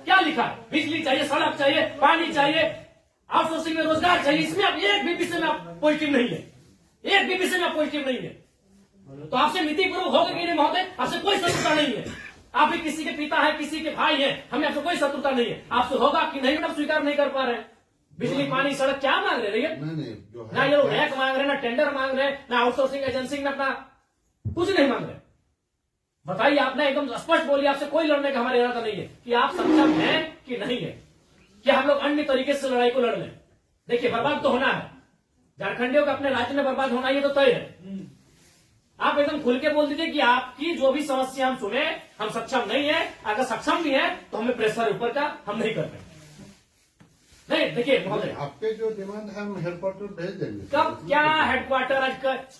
क्या लिखा है? बिजली चाहिए, सड़क चाहिए, पानी चाहिए, आउटसोर्सिंग में रोजगार चाहिए। इसमें आप एक भी विषय में आप पॉजिटिव नहीं है, एक भी विषय में आप पॉजिटिव नहीं है। तो आपसे नीतिपूर्वक होगा कि नहीं महोदय? आपसे कोई शत्रुता नहीं है। आप भी किसी के पिता है, किसी के भाई है, हमें आपसे कोई शत्रुता नहीं है। आपसे होगा कि नहीं आप स्वीकार नहीं कर पा रहे हैं। बिजली, पानी, सड़क क्या मांग रहे हैं? ना ये लोग रैक मांग रहे, ना टेंडर मांग रहे, ना आउटसोर्सिंग एजेंसी में अपना कुछ नहीं मांग रहे। बताइए, आपने एकदम स्पष्ट बोलिए, आपसे कोई लड़ने का हमारा इरादा नहीं है कि आप सक्षम हैं कि नहीं है, क्या हम लोग अन्य तरीके से लड़ाई को लड़ लें। देखिए, बर्बाद तो होना है, झारखंडियों का अपने राज्य में बर्बाद होना ये तो तय है। आप एकदम खुल के बोल दीजिए कि आपकी जो भी समस्या हम सुने, हम सक्षम नहीं है। अगर सक्षम भी है तो हमें प्रेशर ऊपर का हम नहीं कर रहे। नहीं, देखिए महोदय, आपके जो डिमांड है हम हेडक्वार्टर भेज देंगे। कब क्या हेडक्वार्टर?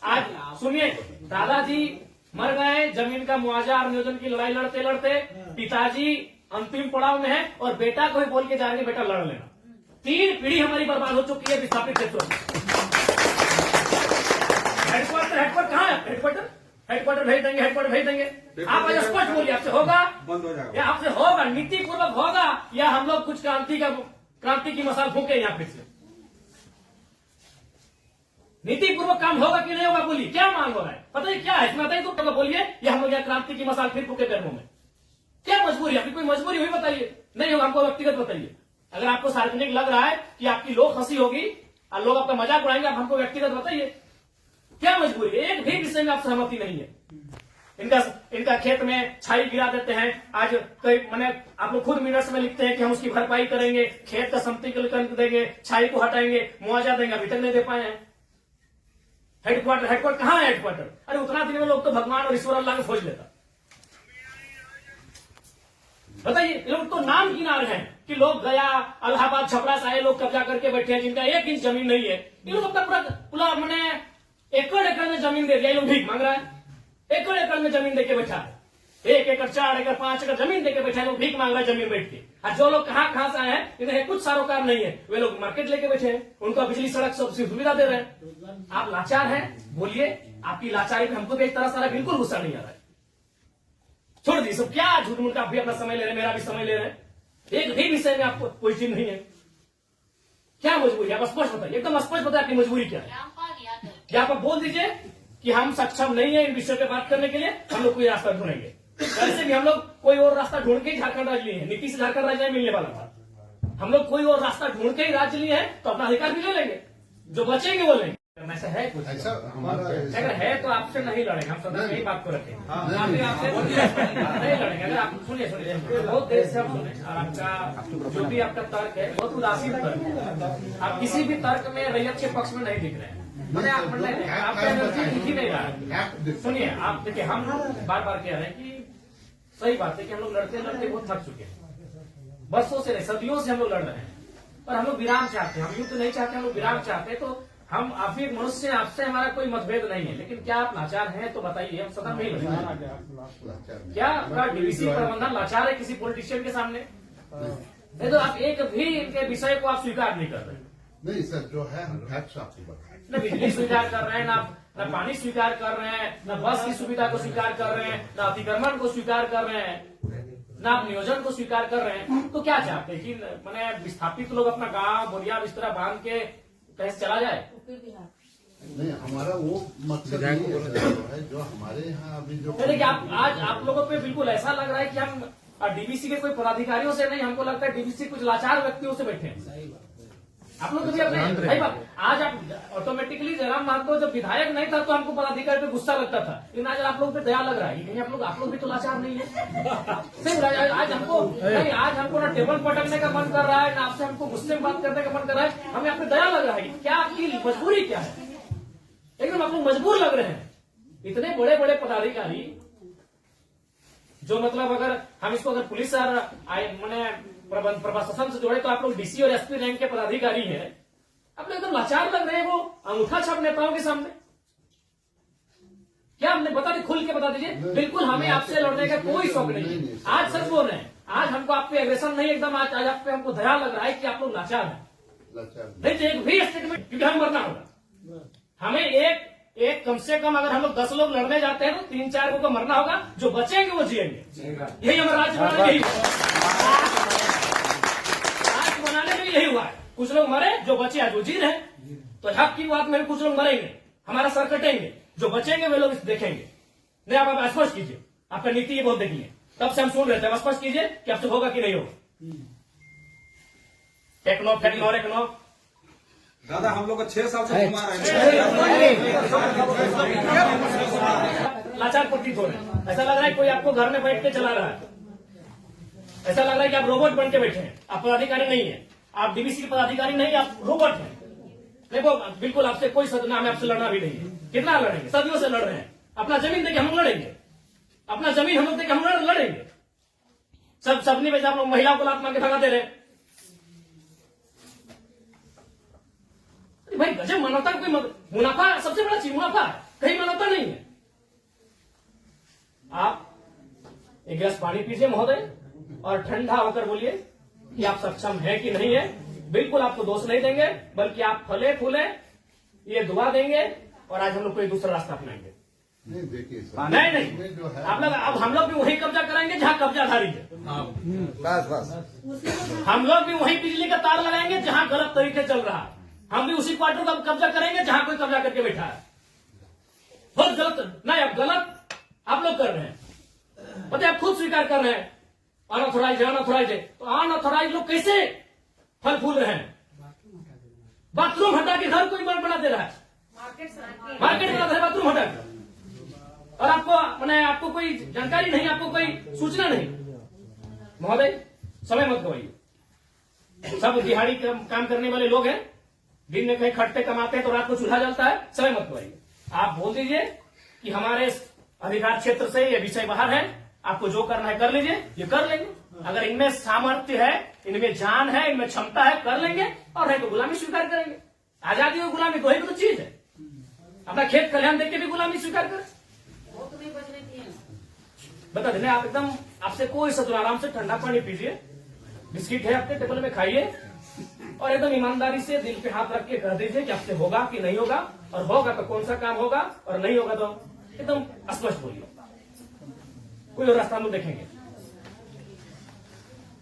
आज सुनिए, दादाजी मर गए, जमीन का मुआवजा और नियोजन की लड़ाई लड़ते लड़ते पिताजी अंतिम पड़ाव में है और बेटा को ही बोल के जा रहे हैं बेटा लड़ लेना। 3 पीढ़ी हमारी बर्बाद हो चुकी है विस्थापित क्षेत्रों में। हेडक्वार्टर कहाँ है? हेडक्वार्टर भेज देंगे, हेडक्वार्टर भेज देंगे। आप आज स्पष्ट बोलिए, आपसे होगा बंद हो जाएगा, या आपसे होगा नीतिपूर्वक होगा, या हम लोग कुछ क्रांति की मसाल फूके यहाँ फिर से? नीतिपूर्वक काम होगा कि नहीं होगा? बोलिए, क्या मांग हो रहा है? पता है क्या है इसमें? बताइए तो बोलिए, या हम लोग यहाँ क्रांति की मसाल फिर फूके कर्मों में? क्या मजबूरी? आपकी कोई मजबूरी हुई बताइए। नहीं होगा, हमको व्यक्तिगत बताइए। अगर आपको सार्वजनिक लग रहा है कि आपकी लोग हंसी होगी और लोग आपका मजाक उड़ाएंगे, आप हमको व्यक्तिगत बताइए, क्या मजबूरी? एक भी विषय में आप सहमति नहीं है। इनका खेत में छाई गिरा देते हैं। आज कई मैंने आप लोग खुद मिनट्स में लिखते हैं कि हम उसकी भरपाई करेंगे, खेत का समतलीकरण देंगे, छाई को हटाएंगे, मुआवजा देंगे, अभी तक नहीं दे पाए हैं। हेडक्वार्टर कहाँ है? हेडक्वार्टर, अरे उतना दिन में लोग तो भगवान और ईश्वर अल्लाह को खोज लेता। बताइए, लोग तो नाम गिना रहे हैं कि लोग गया, इलाहाबाद, छपरा से आए लोग कब्जा करके बैठे हैं, जिनका 1 इंच जमीन नहीं है। ये लोग अपना पूरा मैंने एकड़ में जमीन दे दिया। ये लोग भीख मांग रहा है, एकड़ में जमीन देके बैठा है। 1 एकड़, 4 एकड़, 5 एकड़ जमीन देके बैठा है, लोग भीख मांग रहा है जमीन बैठ के। और जो लोग कहाँ से आए हैं, इन्हें कुछ सारोकार नहीं है, वे लोग मार्केट लेके बैठे हैं, उनको बिजली, सड़क सब सुविधा दे रहे हैं। आप लाचार हैं, बोलिए। आपकी लाचारी पे हमको भी एक तरह से बिल्कुल गुस्सा नहीं आ रहा है। छोड़ दी सब, क्या झूठ मूठ, आप भी अपना समय ले रहे हैं, मेरा भी समय ले रहे हैं। एक भी विषय में आपको कोई चीज नहीं है। क्या मजबूरी? आप स्पष्ट बताइए, एकदम स्पष्ट बताइए आपकी मजबूरी क्या है। क्या आप बोल दीजिए कि हम सक्षम नहीं है इन विषयों पे बात करने के लिए, हम लोग कोई रास्ता ढूंढेंगे। वैसे भी हम लोग कोई और रास्ता ढूंढ के ही झारखंड राज्य लिए हैं। नीतीश से झारखंड राज्य मिलने वाला था। हम लोग कोई और रास्ता ढूंढ के ही राज्य लिए हैं, तो अपना अधिकार भी ले लेंगे, जो बचेंगे वो लेंगे। ऐसा है कुछ? ऐसा हमारा अगर है तो आपसे नहीं लड़ेंगे, हम सदा यही बात को रखेंगे। आपसे नहीं लड़ेंगे। अगर आप सुनिए, बहुत देर से हम सुने, और आपका जो भी आपका तर्क है बहुत उदासीन तर्क है। आप किसी भी तर्क में रैयत के पक्ष में नहीं दिख रहे हैं। मैंने आपका एनर्जी दिख ही नहीं रहा है। सुनिए, आप देखिए, हम बार बार कह रहे हैं कि सही बात है कि हम लोग लड़ते लड़ते बहुत थक चुके हैं। बरसों से नहीं, सदियों से हम लोग लड़ रहे हैं, पर हम लोग विराम चाहते हैं। हम युद्ध नहीं चाहते, हम लोग विराम चाहते हैं। तो हम आप भी मनुष्य, आपसे हमारा कोई मतभेद नहीं है, लेकिन क्या आप लाचार हैं तो बताइए, हम सदन में ही लड़ेंगे। क्या आपका डीवीसी प्रबंधन लाचार है किसी पॉलिटिशियन के सामने? नहीं तो आप एक भी इनके विषय को आप स्वीकार नहीं कर रहे। नहीं सर, जो है हम फैक्ट्स आपको बताएं। न बिजली स्वीकार कर रहे हैं, न पानी स्वीकार कर रहे हैं, न बस की सुविधा को स्वीकार कर रहे हैं, न अतिक्रमण को स्वीकार कर रहे हैं, न आप नियोजन को स्वीकार कर रहे हैं। तो क्या चाहते हैं कि मैंने विस्थापित लोग अपना गांव, बोरिया, बिस्तरा बांध के कहीं चला जाए? नहीं, हमारा वो मकसद नहीं है जो हमारे यहाँ अभी जो। देखिए, आज आप लोगों पे बिल्कुल ऐसा लग रहा है कि हम डीवीसी के कोई पदाधिकारियों से नहीं, हमको लगता है डीवीसी कुछ लाचार व्यक्तियों से बैठे हैं। आप लोग कभी अपने भाई बात, आज आप ऑटोमेटिकली जयराम महतो जब विधायक नहीं था तो हमको पदाधिकारी पे गुस्सा लगता था, लेकिन आज आप लोग पे दया लग रहा है। कहीं आप लोग भी तो लाचार नहीं है। आज हमको नहीं, आज हमको ना टेबल पटकने का मन कर रहा है, ना आपसे हमको गुस्से में बात करने का मन कर रहा है। हमें आप पे दया लग रहा है। क्या आपकी मजबूरी क्या है? एकदम आप लोग मजबूर लग रहे हैं। इतने बड़े बड़े पदाधिकारी जो मतलब अगर हम इसको अगर पुलिस और मैंने प्रशासन से जोड़े तो आप लोग डीसी और एसपी रैंक के पदाधिकारी हैं। आप लोग एकदम लाचार लग रहे हैं वो अंगूठा छाप नेताओं के सामने। क्या हमने बता दी, खुल के बता दीजिए। बिल्कुल हमें आपसे लड़ने का कोई शौक नहीं है। आज सच बोल रहे हैं, आज हमको आप पे एग्रेशन नहीं, एकदम आज आप पे हमको दया लग रहा है कि आप लोग लाचार हैं। नहीं तो एक भी स्टेटमेंट, क्योंकि हम मरना होगा। हमें एक कम से कम अगर हम लोग 10 लोग लड़ने जाते हैं तो 3-4 को मरना होगा, जो बचेंगे वो जिएंगे। यही हमारा राज्य बनाना, यही यही हुआ है, कुछ लोग मरे, जो बचे आज वो जी रहे। तो हक की बात में कुछ लोग मरेंगे, हमारा सर कटेंगे, जो बचेंगे वे लोग देखेंगे। नहीं आप स्पष्ट कीजिए, आपका नीति ये बहुत देखिए, तब से हम सुन रहे थे, आप स्पष्ट कीजिए कि आपसे होगा कि नहीं होगा। टेक्नो फेक्नो रेक्नो दादा हम लोग को 6 साल से घुमा रहे हैं। लाचार प्रतीत हो रहे हैं, ऐसा लग रहा है कोई आपको घर में बैठ के चला रहा है, ऐसा लग रहा है कि आप रोबोट बन के बैठे हैं। आप पदाधिकारी नहीं है, आप डीबीसी के पदाधिकारी नहीं, आप रोबोट हैं। देखो बिल्कुल आपसे कोई सदना में आपसे लड़ना भी नहीं है। कितना लड़ेंगे, सदियों से लड़ रहे हैं। अपना जमीन देके हम लोग लड़ेंगे, अपना जमीन हम लोग देके हम लोग लड़ेंगे। सबने में आप लोग महिलाओं को लात मार के भगा दे रहे हैं। भाई गजब, मानवता का कोई मुनाफा सबसे बड़ा चीज मुनाफा है, कहीं मानवता नहीं है। आप एक गिलास पानी पीजिए महोदय, और ठंडा होकर बोलिए कि आप सक्षम हैं कि नहीं है। बिल्कुल आपको दोष नहीं देंगे, बल्कि आप फले फूले ये दुआ देंगे, और आज हम लोग कोई दूसरा रास्ता अपनाएंगे। नहीं देखिए नहीं जो है आप लोग, अब हम लोग भी वही कब्जा कराएंगे जहां कब्जाधारी है। बस हम लोग भी वही बिजली का तार लगाएंगे जहां गलत तरीके चल रहा है। हम भी उसी क्वार्टर का कब्जा करेंगे जहां कोई कब्जा करके बैठा है। बहुत गलत, नहीं अब गलत आप लोग कर रहे हैं, पता आप खुद स्वीकार कर रहे हैं। अनऑथोराइज है, अनऑथोराइज है, तो अनऑथोराइज लोग कैसे फल फूल रहे हैं? बाथरूम हटा के घर कोई बना दे रहा है, मार्केट बना दे रहा है बाथरूम हटा के, और आपको मैंने आपको कोई जानकारी नहीं, आपको कोई सूचना नहीं। महोदय समय मत गवाइए, सब दिहाड़ी काम करने वाले लोग हैं, दिन में कहीं खटते कमाते हैं तो रात को चूल्हा जलता है। समय मत गवाइए, आप बोल दीजिए कि हमारे अधिकार क्षेत्र से ये विषय बाहर है, आपको जो करना है कर लीजिए, ये कर लेंगे। अगर इनमें सामर्थ्य है, इनमें जान है, इनमें क्षमता है, कर लेंगे, और नहीं तो गुलामी स्वीकार करेंगे। आजादी और गुलामी दो ही तो चीज है। अपना खेत खलिहान देख के भी गुलामी स्वीकार करें, बता देने आप एकदम, आपसे कोई सदुर, आराम से ठंडा पानी पीजिए, बिस्किट है आपके टेबल में खाइए, और एकदम ईमानदारी से दिल पे हाथ रख के कह दीजिए कि आपसे होगा कि नहीं होगा, और होगा तो कौन सा काम होगा, और नहीं होगा तो एकदम स्पष्ट बोलिए। कोई और रास्ता हम देखेंगे।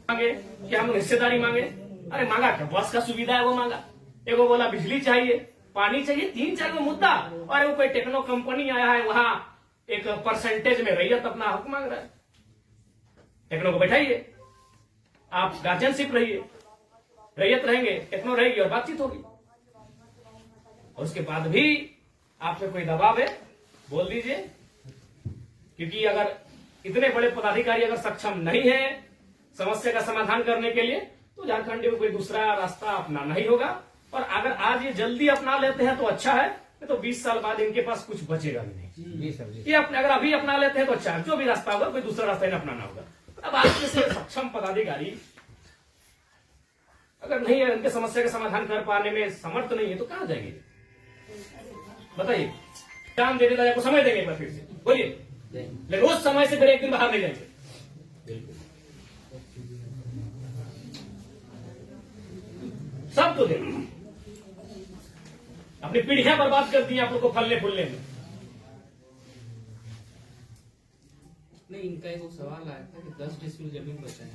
मांगे कि हम हिस्सेदारी मांगे, अरे मांगा क्या, बस का सुविधा है वो मांगा। एगो बोला बिजली चाहिए, पानी चाहिए, 3-4 मुद्दा, और वो कोई टेक्नो कंपनी आया है वहां एक परसेंटेज में रैयत अपना हक मांग रहा है। टेक्नो को बैठाइए, आप गार्जियनशिप रहिए, रैयत रहेंगे, टेक्नो रहेगी और बातचीत होगी। और उसके बाद भी आप पे कोई दबाव है, बोल दीजिए, क्योंकि अगर इतने बड़े पदाधिकारी अगर सक्षम नहीं है समस्या का समाधान करने के लिए, तो झारखंड को कोई दूसरा रास्ता अपनाना ही होगा। और अगर आज ये जल्दी अपना लेते हैं तो अच्छा है, तो 20 साल बाद इनके पास कुछ बचेगा भी नहीं। ये अपने अगर अभी अपना लेते हैं तो अच्छा है, जो भी रास्ता होगा कोई दूसरा रास्ता इन्हें अपनाना होगा। अब आज जैसे सक्षम पदाधिकारी अगर नहीं है, उनके समस्या का समाधान कर पाने में समर्थ नहीं है, तो कहां जाएंगे बताइए? काम दे देता है, आपको समय देंगे एक बार फिर से बोलिए, लेकिन रोज समय से फिर एक दिन बाहर नहीं जाएंगे। सब तो देंगे, अपनी पीढ़ियां बर्बाद कर दी आप लोग को फलने फूलने में। नहीं, इनका एक सवाल आया था कि 10 डिसमिल जमीन बचा है,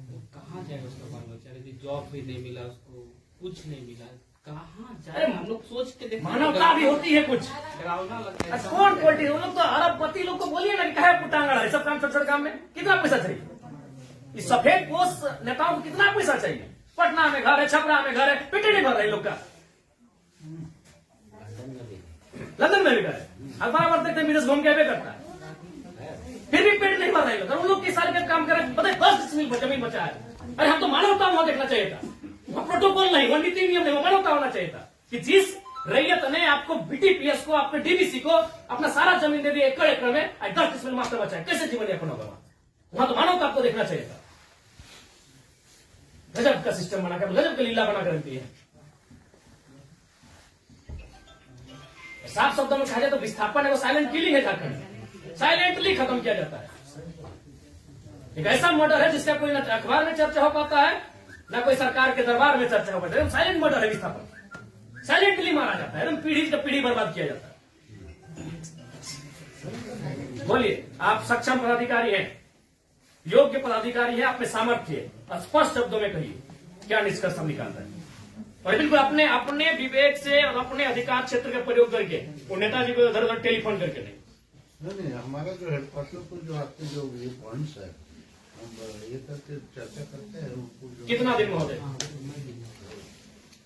तो कहाँ जाएगा उसका बाल बच्चा? यदि जॉब भी नहीं मिला उसको, कुछ नहीं मिला, कहाँ जाए? अरे हम लोग सोच के देखते, मानवता भी होती है कुछ, डरावना लगता है। कौन क्वालिटी, उन लोग तो अरबपति लोग को बोलिए ना कि कहे कुटांगड़ है, सब काम छोटे छोटे काम में कितना पैसा चाहिए? इस सफेद पोष नेताओं को कितना पैसा चाहिए? पटना में घर है, छपरा में घर है, पेट नहीं भर रहा है लोग का, लंदन में भी घर है, अखबार पर देखते विदेश घूम के भी करता है, फिर भी पेट नहीं भर रहे लोग। उन लोग किस साल का काम करें, पता है 10 डिसमिल जमीन बचा है। अरे हम तो मानवता वहां देखना चाहिए था, वहां प्रोटोकॉल नहीं, वहां नीति नियम नहीं, वो मानवता होना चाहिए था कि जिस रैयत ने आपको बीटीपीएस को, आपके डीबीसी को अपना सारा जमीन दे दिया एकड़ एकड़ में, 10 डिसमिल मात्र बचा है, कैसे जीवन यापन होगा? वहां तो मानवता आपको देखना चाहिए था। गजब का सिस्टम बनाकर, गजब का लीला बनाकर रखती है। साफ शब्दों में कहा जाए तो विस्थापन है वो साइलेंट किलिंग है, झारखंड साइलेंटली खत्म किया जाता है। एक ऐसा मर्डर है जिसका कोई न अखबार में चर्चा हो पाता है, न कोई सरकार के दरबार में चर्चा हो पाता है। साइलेंट मर्डर है विस्थापन, साइलेंटली मारा जाता है, एकदम पीढ़ी से पीढ़ी बर्बाद किया जाता है। बोलिए, आप सक्षम पदाधिकारी हैं, योग्य पदाधिकारी हैं, आप में सामर्थ्य है, स्पष्ट शब्दों में कहिए क्या निष्कर्ष हम निकालते हैं? और बिल्कुल अपने अपने विवेक से और अपने अधिकार क्षेत्र का प्रयोग करके वो नेताजी को इधर उधर टेलीफोन करके नहीं। हमारा जो हेडक्वार्टर को जो आपके जो ये पॉइंट्स है हम ये करके चर्चा करते हैं उनको जो कितना दिन महोदय?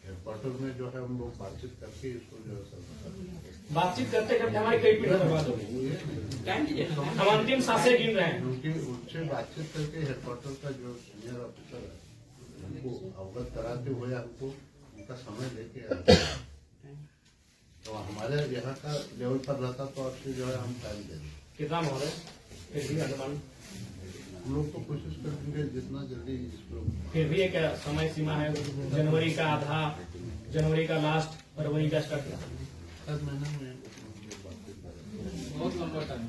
हेडक्वार्टर में जो है हम लोग बातचीत करके इसको जो है सब बातचीत करते करते हमारी कई पीढ़ी बर्बाद हो गई। टाइम दीजिए ना। हम अंतिम सांसें गिन रहे हैं। उनके उनसे बातचीत करके हेडक्वार्टर का जो सीनियर ऑफिसर है उनको अवगत कराते हुए हमको उनका समय लेके आते हैं। तो हमारे यहाँ का लेवल पर रहता तो आपसे जो है हम टाइम दे दें। कितना महोदय? फिर भी अनुमान, हम लोग तो कोशिश करेंगे जितना जल्दी इसको। फिर भी एक समय सीमा है, जनवरी का आधा, जनवरी का लास्ट, फरवरी का स्टार्ट। हर महीने में बातचीत करेंगे। बहुत लंबा टाइम।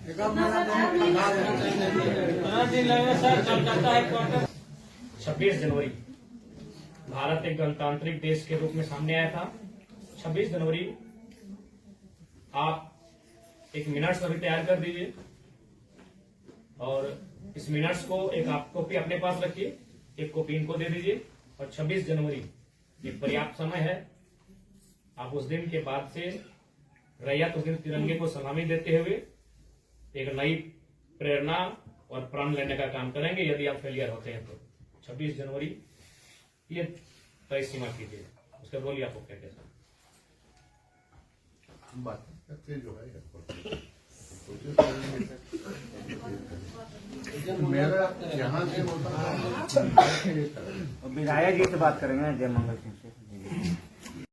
26 जनवरी भारत एक गणतांत्रिक देश के रूप में सामने आया था। 26 जनवरी आप एक मिनट्स अभी तैयार कर दीजिए और इस मिनट्स को एक आप कॉपी अपने पास रखिए, एक कॉपी इनको दे दीजिए। और 26 जनवरी एक पर्याप्त समय है। आप उस दिन के बाद से रैयत उस दिन तिरंगे को सलामी देते हुए एक नई प्रेरणा और प्रण लेने का काम करेंगे। यदि आप फेलियर होते हैं तो 26 जनवरी ये तय सीमा कीजिए। उसके बोलिए आपको क्या कैसा हम बातचीत करके जो है कोशिश करेंगे। मेरा यहाँ से होता है विधायक जी से बात करेंगे जय मंगल सिंह से।